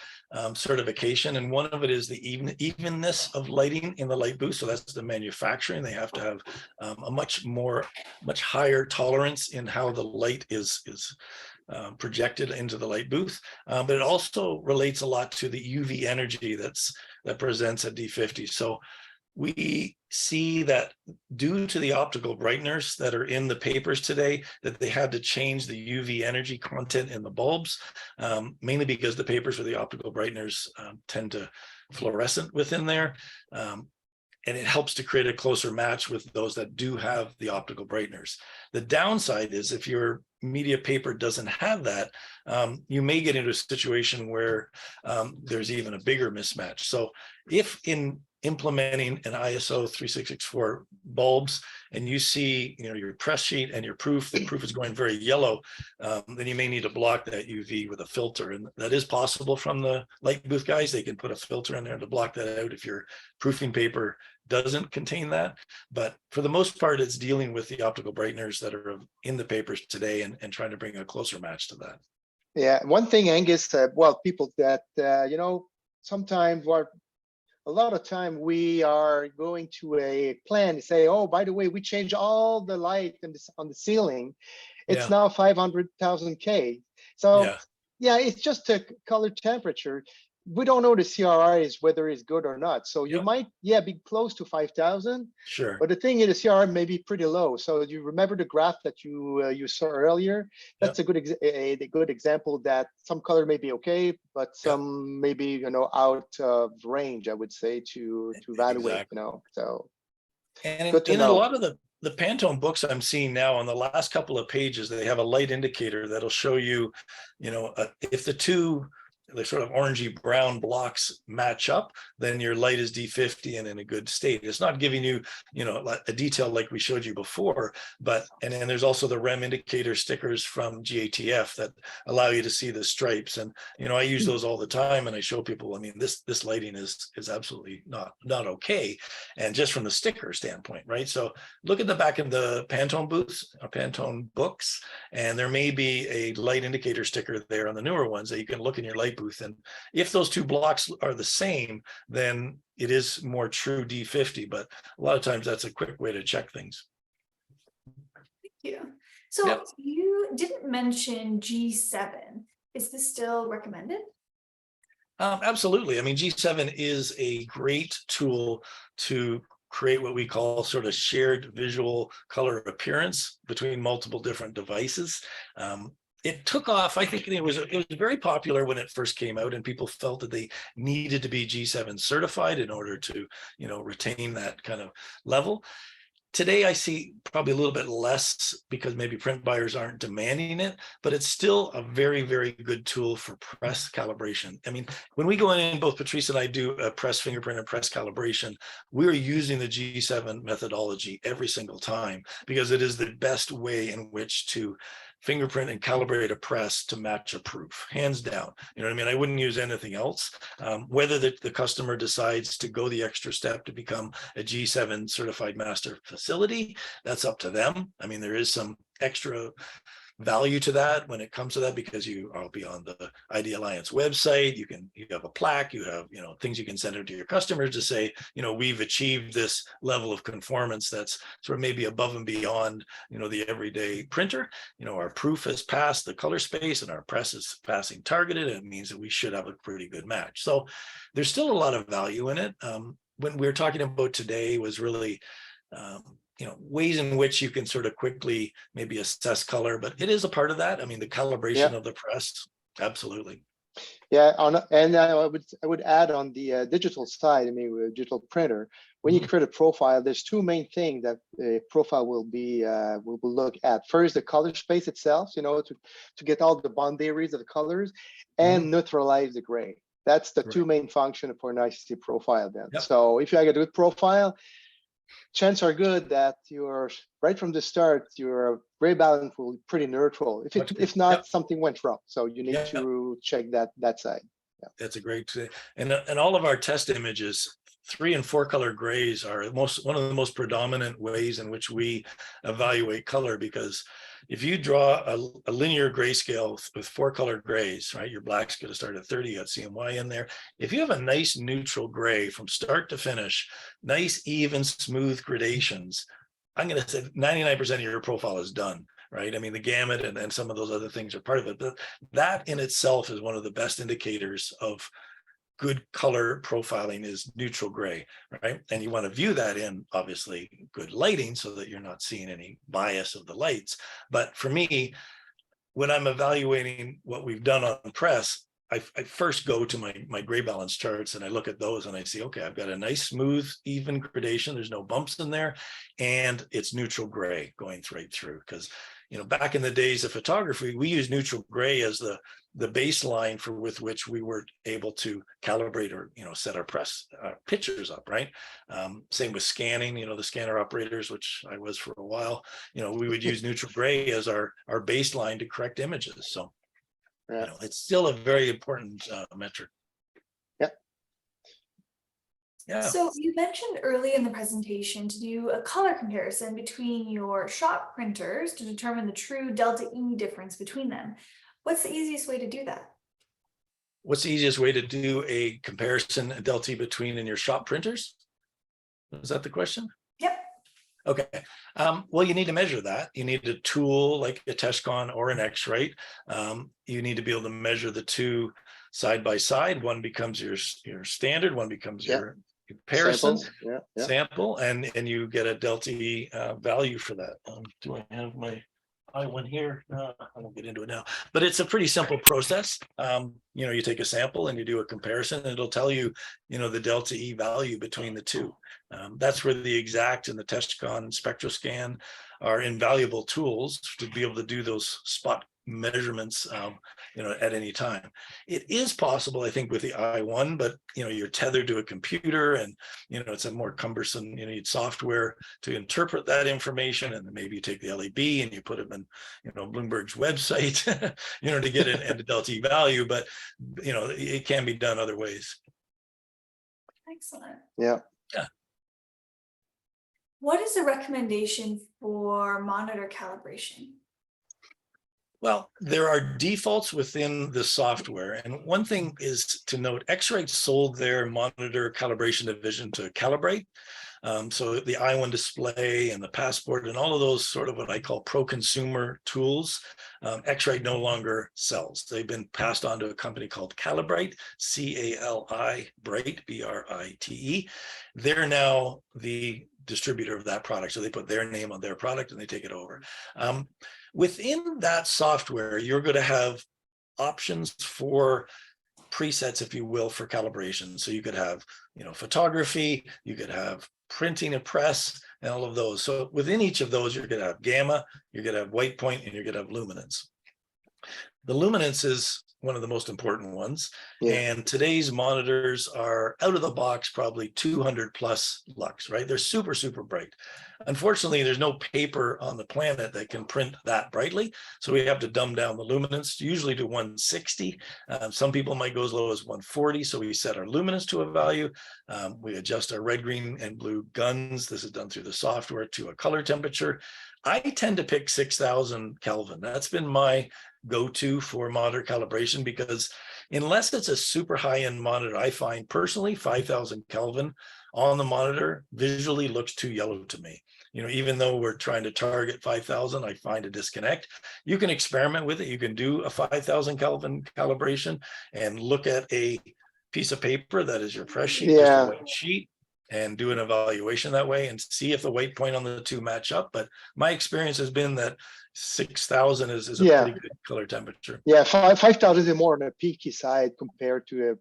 certification, and one of it is the evenness of lighting in the light booth. So that's the manufacturing. They have to have a much higher tolerance in how the light is projected into the light booth, but it also relates a lot to the UV energy that presents at D50. So we see that due to the optical brighteners that are in the papers today, that they had to change the UV energy content in the bulbs, mainly because the papers with the optical brighteners tend to fluorescent within there. And it helps to create a closer match with those that do have the optical brighteners. The downside is if your media paper doesn't have that, you may get into a situation where there's even a bigger mismatch. So if in implementing an ISO 3664 bulbs and you see your press sheet and your proof, the proof is going very yellow, then you may need to block that UV with a filter, and that is possible from the light booth guys. They can put a filter in there to block that out if your proofing paper doesn't contain that. But for the most part, it's dealing with the optical brighteners that are in the papers today and trying to bring a closer match to that. Yeah, one thing, Angus, well, people that, you know, sometimes or a lot of time we are going to a plan to say, oh, by the way, we changed all the light in this, on the ceiling. It's Yeah, now 500,000 K. So yeah, yeah, it's just a color temperature. We don't know the CRI is whether it's good or not. So you yep, might, yeah, be close to 5,000. sure. But the thing is, the CRI may be pretty low. So you remember the graph that you saw earlier? Yep, That's a good a good example that some color may be okay, but yep, some maybe, you know, out of range, I would say, to evaluate. You exactly. know, so And good to in a know. lot of the Pantone books I'm seeing now, on the last couple of pages, they have a light indicator that'll show you, if the two, the sort of orangey brown blocks match up, then your light is D50 and in a good state. It's not giving you, a detail like we showed you before, but, and then there's also the REM indicator stickers from GATF that allow you to see the stripes. And, I use those all the time, and I show people, I mean, this lighting is absolutely not okay. And just from the sticker standpoint, right? So look at the back of the Pantone booths, or Pantone books, and there may be a light indicator sticker there on the newer ones that you can look in your light booth. And if those two blocks are the same, then it is more true D50, but a lot of times that's a quick way to check things. Thank you. So Yep. you didn't mention G7. Is this still recommended? Absolutely. I mean, G7 is a great tool to create what we call sort of shared visual color appearance between multiple different devices. It took off. I think it was very popular when it first came out, and people felt that they needed to be G7 certified in order to, retain that kind of level. Today, I see probably a little bit less because maybe print buyers aren't demanding it, but it's still a very, very good tool for press calibration. I mean, when we go in, both Patrice and I do a press fingerprint and press calibration, we're using the G7 methodology every single time because it is the best way in which to fingerprint and calibrate a press to match a proof, hands down. You know what I mean? I wouldn't use anything else. Whether the customer decides to go the extra step to become a G7 certified master facility, that's up to them. I mean, there is some extra value to that when it comes to that, because you are be on the ID Alliance website, you have a plaque, you have things you can send it to your customers to say, we've achieved this level of conformance that's sort of maybe above and beyond the everyday printer. Our proof has passed the color space and our press is passing targeted. It means that we should have a pretty good match. So there's still a lot of value in it. When we were talking about today was really ways in which you can sort of quickly maybe assess color, but it is a part of that. I mean, the calibration of the press, absolutely. Yeah, and I would add on the digital side. I mean, with a digital printer, when you create a profile, there's two main things that the profile will be will look at. First, the color space itself, to get all the boundaries of the colors, and neutralize the gray. That's the two main functions for an ICC profile. Then, so if you have a good profile, chances are good that you're right from the start, your gray balance will be pretty neutral. If not, something went wrong. So you need to check that side. That's a great, and all of our test images, 3 and 4 color grays are one of the most predominant ways in which we evaluate color, because if you draw a linear grayscale with 4 color grays, right, your black's going to start at 30, you got CMY in there. If you have a nice neutral gray from start to finish, nice, even, smooth gradations, I'm going to say 99% of your profile is done. Right. I mean, the gamut and some of those other things are part of it, but that in itself is one of the best indicators of good color profiling is neutral gray, right? And you want to view that in obviously good lighting so that you're not seeing any bias of the lights. But for me, when I'm evaluating what we've done on press, I first go to my gray balance charts and I look at those and I see, okay, I've got a nice, smooth, even gradation. There's no bumps in there, and it's neutral gray going right through. Because back in the days of photography, we used neutral gray as the baseline with which we were able to calibrate or set our press pictures up, right? Same with scanning. The scanner operators, which I was for a while, we would use neutral gray as our baseline to correct images. So it's still a very important metric. Yeah. So you mentioned early in the presentation to do a color comparison between your shop printers to determine the true delta E difference between them. What's the easiest way to do that? What's the easiest way to do a comparison, a delta between in your shop printers? Is that the question? Yep. Okay. Well, you need to measure that. You need a tool like a Teshcon or an X-Rite. You need to be able to measure the two side by side. One becomes your standard, one becomes your comparison sample, and you get a delta E value for that. Do I have my I1 here? I won't get into it now, but it's a pretty simple process. You take a sample and you do a comparison, and it'll tell you, the delta E value between the two. That's where the Exact and the Teshcon and SpectroScan are invaluable tools to be able to do those spot measurements, at any time. It is possible, I think, with the I1, but you're tethered to a computer, and it's a more cumbersome. You need software to interpret that information, and then maybe you take the LEB and you put them in, Bloomberg's website, to get it at a delta E value. But it can be done other ways. Excellent. Yeah. What is the recommendation for monitor calibration? Well, there are defaults within the software. And one thing is to note, X-Rite sold their monitor calibration division to Calibrate. So the I1 display and the Passport and all of those sort of what I call pro-consumer tools, X-Rite no longer sells. They've been passed on to a company called Calibrate, C-A-L-I, Brite, B-R-I-T-E. They're now the distributor of that product. So they put their name on their product and they take it over. Within that software, you're going to have options for presets, if you will, for calibration. So you could have, photography, you could have printing and press, and all of those. So within each of those, you're going to have gamma, you're going to have white point, and you're going to have luminance. The luminance is one of the most important ones. Yeah. And today's monitors are out of the box, probably 200 plus lux, right? They're super, super bright. Unfortunately, there's no paper on the planet that can print that brightly. So we have to dumb down the luminance, usually to 160. Some people might go as low as 140. So we set our luminance to a value. We adjust our red, green, and blue guns. This is done through the software to a color temperature. I tend to pick 6,000 Kelvin. That's been my go-to for monitor calibration, because unless it's a super high-end monitor, I find personally 5,000 Kelvin on the monitor visually looks too yellow to me. Even though we're trying to target 5,000, I find a disconnect. You can experiment with it. You can do a 5,000 Kelvin calibration and look at a piece of paper that is your press sheet, just a white sheet, and do an evaluation that way and see if the weight point on the two match up. But my experience has been that 6,000 is a pretty good color temperature. Yeah, 5,000 is more on a peaky side compared to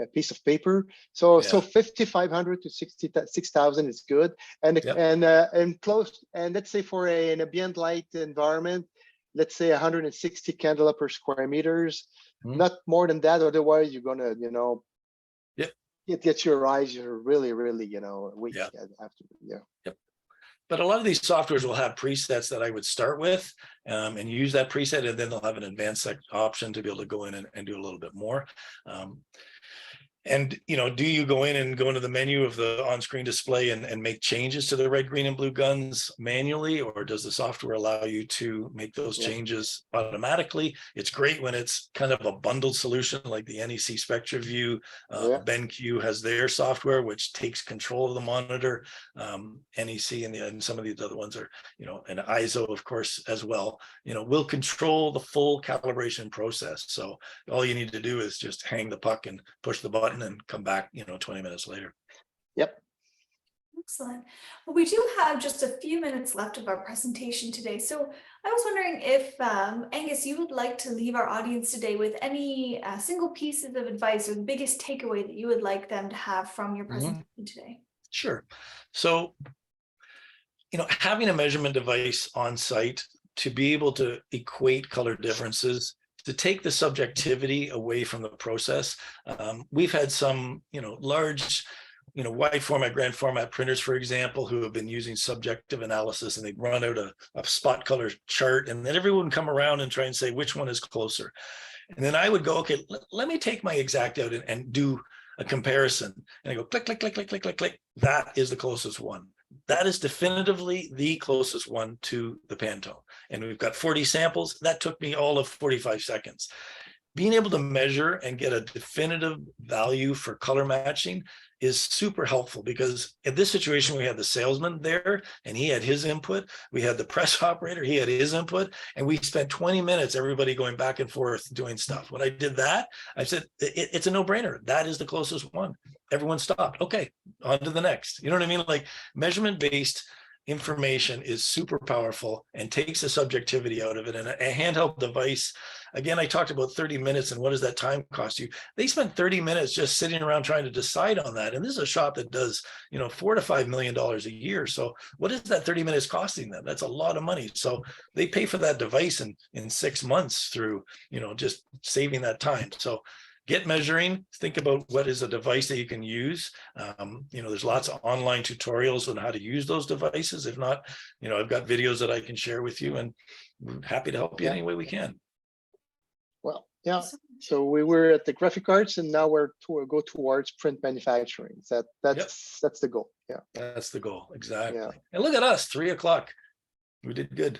a piece of paper. So 5,500 to 6,000 is good, and close. And let's say for an ambient light environment, let's say 160 candela per square meters, not more than that. Otherwise, you're gonna it gets your eyes. You're really, weak after. But a lot of these softwares will have presets that I would start with and use that preset, and then they'll have an advanced option to be able to go in and do a little bit more. And, do you go in and go into the menu of the on-screen display and make changes to the red, green, and blue guns manually, or does the software allow you to make those changes automatically? It's great when it's kind of a bundled solution like the NEC SpectraView. BenQ has their software, which takes control of the monitor. NEC and some of these other ones are, and ISO, of course, as well, will control the full calibration process. So all you need to do is just hang the puck and push the button and come back 20 minutes later. Excellent. Well, we do have just a few minutes left of our presentation today, so I was wondering if Angus, you would like to leave our audience today with any single pieces of advice or the biggest takeaway that you would like them to have from your presentation today. Sure. So having a measurement device on site to be able to equate color differences, to take the subjectivity away from the process. We've had some, large, wide format, grand format printers, for example, who have been using subjective analysis, and they'd run out a spot color chart, and then everyone would come around and try and say which one is closer. And then I would go, okay, let me take my Exact out and do a comparison. And I go click, click, click, click, click, click, click. That is the closest one. That is definitively the closest one to the Pantone. And we've got 40 samples. That took me all of 45 seconds. Being able to measure and get a definitive value for color matching is super helpful, because in this situation, we had the salesman there and he had his input. We had the press operator, he had his input, and we spent 20 minutes, everybody going back and forth doing stuff. When I did that, I said, it's a no-brainer. That is the closest one. Everyone stopped. Okay, on to the next. You know what I mean? Like, measurement-based information is super powerful and takes the subjectivity out of it. And a handheld device, again, I talked about 30 minutes and what does that time cost you? They spent 30 minutes just sitting around trying to decide on that. And this is a shop that does, $4 to $5 million a year. So what is that 30 minutes costing them? That's a lot of money. So they pay for that device in 6 months through, just saving that time. So get measuring, think about what is a device that you can use. There's lots of online tutorials on how to use those devices. If not, I've got videos that I can share with you, and we're happy to help you any way we can. Well, yeah. So we were at the graphic arts, and now we're to go towards print manufacturing. That's the goal. Yeah. That's the goal. Exactly. Yeah. And look at us, 3 o'clock. We did good.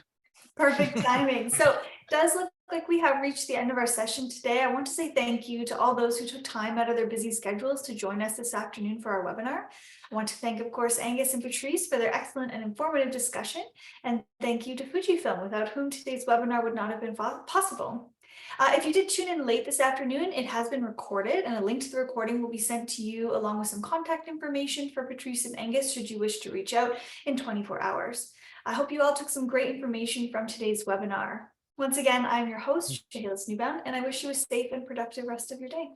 Perfect timing. So it does look like we have reached the end of our session today. I want to say thank you to all those who took time out of their busy schedules to join us this afternoon for our webinar. I want to thank, of course, Angus and Patrice for their excellent and informative discussion. And thank you to Fujifilm, without whom today's webinar would not have been possible. If you did tune in late this afternoon, it has been recorded, and a link to the recording will be sent to you along with some contact information for Patrice and Angus should you wish to reach out in 24 hours. I hope you all took some great information from today's webinar. Once again, I'm your host, Chehalis Newbound, and I wish you a safe and productive rest of your day.